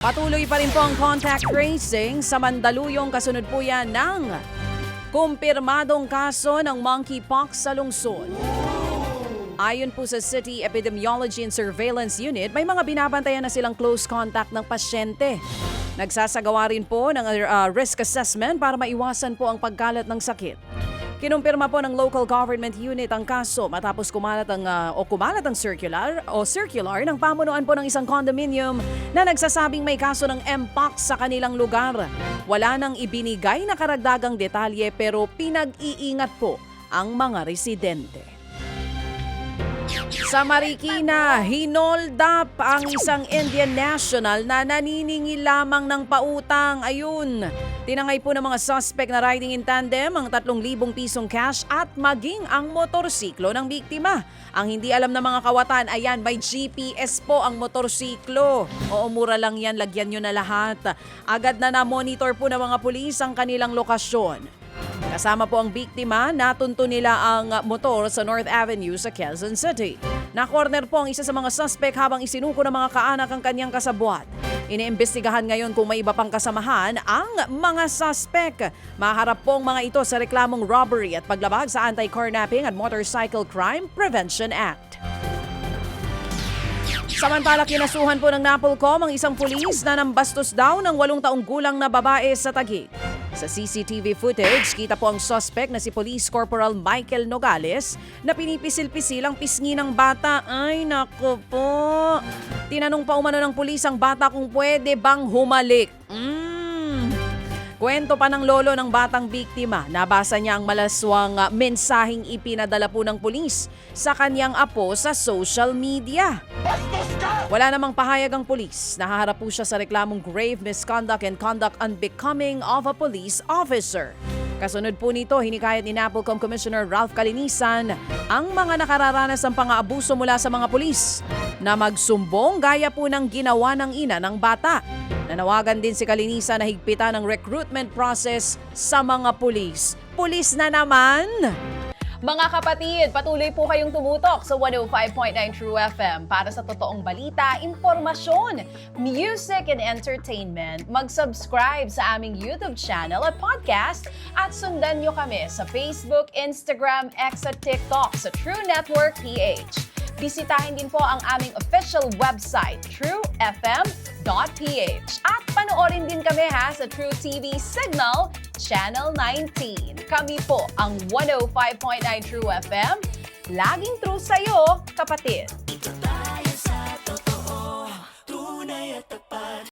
Patuloy pa rin po ang contact tracing sa Mandaluyong, kasunod po yan ng kumpirmadong kaso ng monkeypox sa lungsod. Ayon po sa City Epidemiology and Surveillance Unit, may mga binabantayan na silang close contact ng pasyente. Nagsasagawa rin po ng risk assessment para maiwasan po ang pagkalat ng sakit. Kinumpirma po ng local government unit ang kaso matapos kumalat ang circular ng pamunuan po ng isang condominium na nagsasabing may kaso ng mpox sa kanilang lugar. Wala nang ibinigay na karagdagang detalye pero pinag-iingat po ang mga residente. Sa Marikina, hinold up ang isang Indian national na naniningil lamang ng pautang. Ayun, tinangay po ng mga suspect na riding in tandem ang 3,000 pisong cash at maging ang motorsiklo ng biktima. Ang hindi alam ng mga kawatan, ayan, by GPS po ang motorsiklo. Oo, mura lang yan, lagyan nyo na lahat. Agad na na-monitor po ng mga pulis ang kanilang lokasyon. Kasama po ang biktima, natunto nila ang motor sa North Avenue sa Quezon City. Na-corner po ang isa sa mga suspect habang isinuko ng mga kaanak ang kanyang kasabwat. Iniimbestigahan ngayon kung may iba pang kasamahan ang mga suspect. Maharap po ang mga ito sa reklamong robbery at paglabag sa Anti-Carnapping at Motorcycle Crime Prevention Act. Samantala, kinasuhan po ng Napolcom ang isang pulis na nambastos daw ng 8 taong gulang na babae sa Taguig. Sa CCTV footage, kita po ang suspect na si Police Corporal Michael Nogales na pinipisil-pisil ang pisngi ng bata. Ay, naku po. Tinanong pa umano ng pulis ang bata kung pwede bang humalik. Kwento pa ng lolo ng batang biktima. Nabasa niya ang malaswang mensaheng ipinadala po ng pulis sa kanyang apo sa social media. Wala namang pahayag ang pulis. Nahaharap po siya sa reklamong grave misconduct and conduct unbecoming of a police officer. Kasunod po nito, hinikayat ni Napolcom Commissioner Ralph Calinisan ang mga nakararanas ng pang-aabuso mula sa mga pulis na magsumbong gaya po ng ginawa ng ina ng bata. Nanawagan din si Calinisan na higpitan ang recruitment process sa mga pulis. Pulis na naman! Mga kapatid, patuloy po kayong tumutok sa 105.9 True FM para sa totoong balita, informasyon, music, and entertainment. Mag-subscribe sa aming YouTube channel at podcast at sundan nyo kami sa Facebook, Instagram, X at TikTok sa True Network PH. Bisitahin din po ang aming official website, truefm.ph. At panoorin din kami sa True TV Signal, Channel 19. Kami po ang 105.9 True FM. Laging true sa'yo, kapatid.